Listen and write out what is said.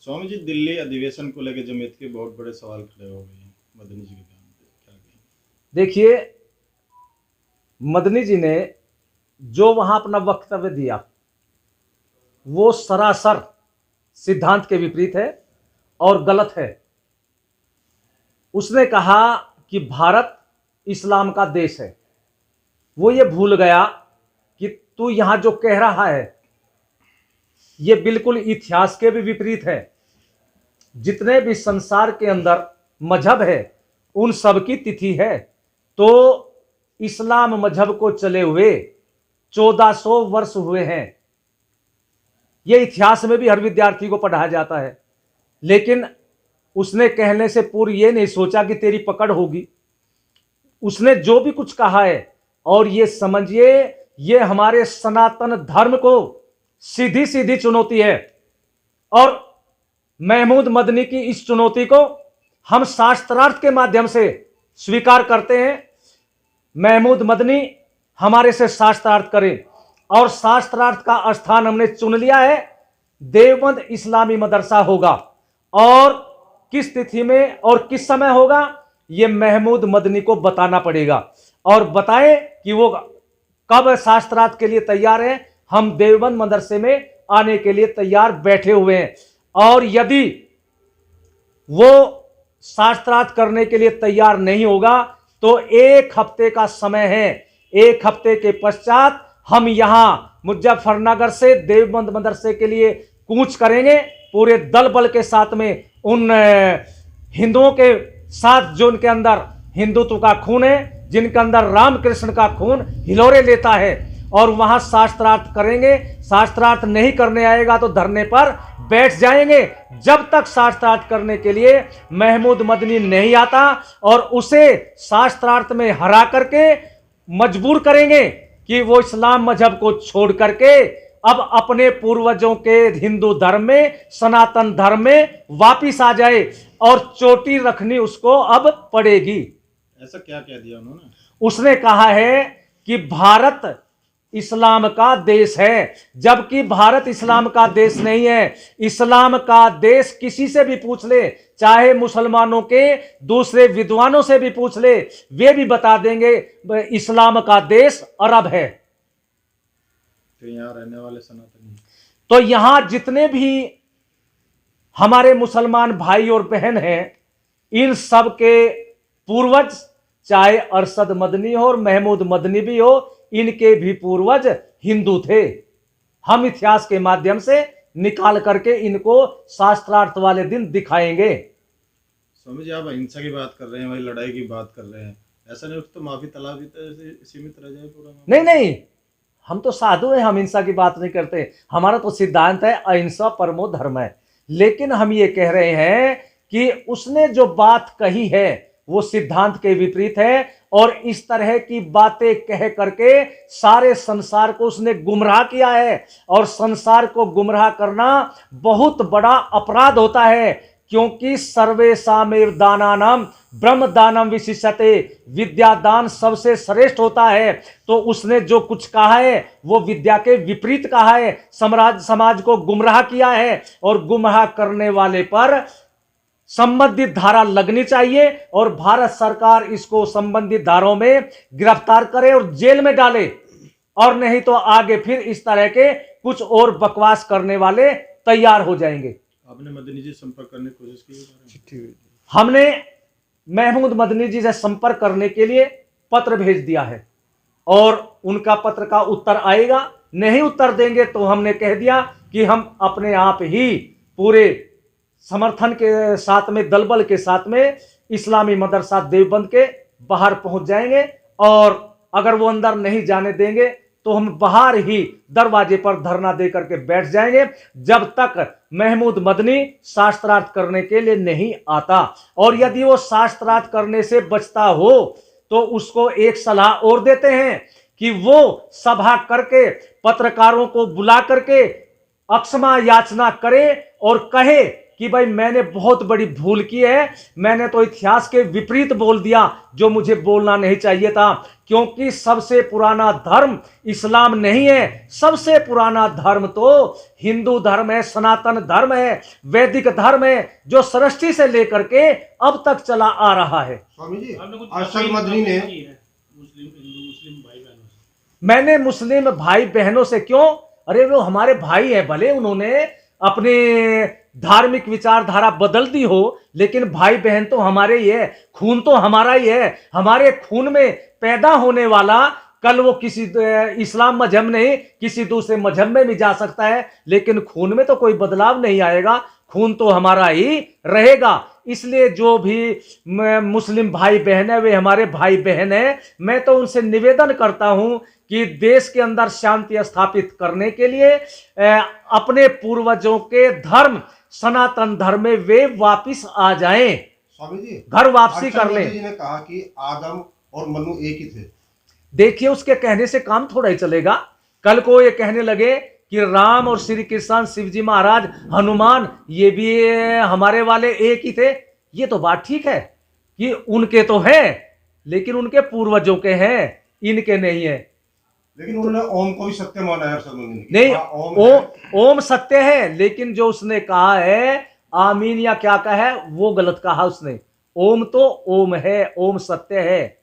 स्वामी जी, दिल्ली अधिवेशन को लेकर जमीयत के बहुत बड़े सवाल खड़े हो गए हैं। मदनी जी के बयान पे क्या कहें? देखिए, मदनी जी ने जो वहां अपना वक्तव्य दिया वो सरासर सिद्धांत के विपरीत है और गलत है। उसने कहा कि भारत इस्लाम का देश है। वो ये भूल गया कि तू यहां जो कह रहा है ये बिल्कुल इतिहास के भी विपरीत है। जितने भी संसार के अंदर मजहब है उन सब की तिथि है। तो इस्लाम मजहब को चले हुए 1400 वर्ष हुए हैं। यह इतिहास में भी हर विद्यार्थी को पढ़ाया जाता है। लेकिन उसने कहने से पूर्व यह नहीं सोचा कि तेरी पकड़ होगी। उसने जो भी कुछ कहा है, और ये समझिए ये हमारे सनातन धर्म को सीधी सीधी चुनौती है। और महमूद मदनी की इस चुनौती को हम शास्त्रार्थ के माध्यम से स्वीकार करते हैं। महमूद मदनी हमारे से शास्त्रार्थ करें, और शास्त्रार्थ का स्थान हमने चुन लिया है। देवबंद इस्लामी मदरसा होगा, और किस तिथि में और किस समय होगा यह महमूद मदनी को बताना पड़ेगा, और बताएं कि वो कब शास्त्रार्थ के लिए तैयार है। हम देवबंद मदरसे में आने के लिए तैयार बैठे हुए हैं, और यदि वो शास्त्रार्थ करने के लिए तैयार नहीं होगा तो 1 हफ्ते का समय है। 1 हफ्ते के पश्चात हम यहां मुजफ्फरनगर से देवबंद मदरसे के लिए कूच करेंगे, पूरे दल बल के साथ में। उन हिंदुओं के साथ जो उनके अंदर हिंदुत्व का खून है, जिनके अंदर रामकृष्ण का खून हिलोरे लेता है, और वहां शास्त्रार्थ करेंगे। शास्त्रार्थ नहीं करने आएगा तो धरने पर बैठ जाएंगे। जब तक शास्त्रार्थ करने के लिए महमूद मदनी नहीं आता, और उसे शास्त्रार्थ में हरा करके मजबूर करेंगे कि वो इस्लाम मजहब को छोड़ करके अब अपने पूर्वजों के हिंदू धर्म में, सनातन धर्म में वापिस आ जाए, और चोटी रखनी उसको अब पड़ेगी। ऐसा क्या कह दिया उन्होंने? उसने कहा है कि भारत इस्लाम का देश है, जबकि भारत इस्लाम का देश नहीं है। इस्लाम का देश किसी से भी पूछ ले, चाहे मुसलमानों के दूसरे विद्वानों से भी पूछ ले, वे भी बता देंगे इस्लाम का देश अरब है। तो यहाँ रहने वाले सनातनी, तो यहां जितने भी हमारे मुसलमान भाई और बहन हैं, इन सब के पूर्वज, चाहे अरशद मदनी हो और महमूद मदनी भी हो, इनके भी पूर्वज हिंदू थे। हम इतिहास के माध्यम से निकाल करके इनको शास्त्रार्थ वाले दिन दिखाएंगे। स्वामी जी, आप अहिंसा की बात कर रहे हैं, वही लड़ाई की बात कर रहे हैं। ऐसा नहीं तो माफी तलाक भी तो सीमित रह जाए पूरा मामला? नहीं नहीं, हम तो साधु हैं, हम हिंसा की बात नहीं करते। हमारा तो सिद्धांत है अहिंसा परमो धर्म है। लेकिन हम ये कह रहे हैं कि उसने जो बात कही है वो सिद्धांत के विपरीत है, और इस तरह की बातें कह करके सारे संसार को उसने गुमराह किया है। और संसार को गुमराह करना बहुत बड़ा अपराध होता है, क्योंकि सर्वेषामेव दानानाम ब्रह्म दानम विशिष्यते, विद्यादान सबसे श्रेष्ठ होता है। तो उसने जो कुछ कहा है वो विद्या के विपरीत कहा है, समाज को गुमराह किया है, और गुमराह करने वाले पर संबंधित धारा लगनी चाहिए, और भारत सरकार इसको संबंधित धाराओं में गिरफ्तार करे और जेल में डाले। और नहीं तो आगे फिर इस तरह के कुछ और बकवास करने वाले तैयार हो जाएंगे। आपने मदनी जी संपर्क करने की कोशिश की? चिट्ठी हमने महमूद मदनी जी से संपर्क करने के लिए पत्र भेज दिया है, और उनका पत्र का उत्तर आएगा। नहीं उत्तर देंगे तो हमने कह दिया कि हम अपने आप ही पूरे समर्थन के साथ में, दलबल के साथ में इस्लामी मदरसा देवबंद के बाहर पहुंच जाएंगे। और अगर वो अंदर नहीं जाने देंगे तो हम बाहर ही दरवाजे पर धरना देकर के बैठ जाएंगे, जब तक महमूद मदनी शास्त्रार्थ करने के लिए नहीं आता। और यदि वो शास्त्रार्थ करने से बचता हो तो उसको एक सलाह और देते हैं कि वो सभा करके पत्रकारों को बुला करके अक्षमा याचना करे, और कहे कि भाई मैंने बहुत बड़ी भूल की है, मैंने तो इतिहास के विपरीत बोल दिया जो मुझे बोलना नहीं चाहिए था, क्योंकि सबसे पुराना धर्म इस्लाम नहीं है, सबसे पुराना धर्म तो हिंदू धर्म है, सनातन धर्म है, वैदिक धर्म है, जो सृष्टि से लेकर के अब तक चला आ रहा है। स्वामी जी, आपने कुछ अरशद मदनी ने की है मुस्लिम भाई बहनों से? मैंने मुस्लिम भाई बहनों से क्यों, अरे वो हमारे भाई है, भले उन्होंने अपने धार्मिक विचारधारा बदल दी हो, लेकिन भाई बहन तो हमारे ही है, खून तो हमारा ही है। हमारे खून में पैदा होने वाला कल वो किसी इस्लाम मजहब नहीं किसी दूसरे मजहब में भी जा सकता है, लेकिन खून में तो कोई बदलाव नहीं आएगा, खून तो हमारा ही रहेगा। इसलिए जो भी मुस्लिम भाई बहन है वे हमारे भाई बहन है। मैं तो उनसे निवेदन करता हूं कि देश के अंदर शांति स्थापित करने के लिए अपने पूर्वजों के धर्म सनातन धर्म में वे वापिस आ जाएं, स्वामी जी घर वापसी अरशद कर लें। मदनी जी ने कहा कि आदम और मनु एक ही थे। देखिए उसके कहने से काम थोड़ा ही चलेगा। कल को ये कहने लगे कि राम और श्री कृष्ण, शिवजी महाराज, हनुमान ये भी हमारे वाले एक ही थे, ये तो बात ठीक है कि उनके तो हैं, लेकिन उनके पूर्वजों के हैं, इनके नहीं है। लेकिन उन्होंने ओम को भी सत्य माना है अरशद मदनी ने। नहीं, हाँ, ओम है। ओम सत्य है, लेकिन जो उसने कहा है आमीन या क्या कहा है वो गलत कहा उसने। ओम तो ओम है, ओम सत्य है।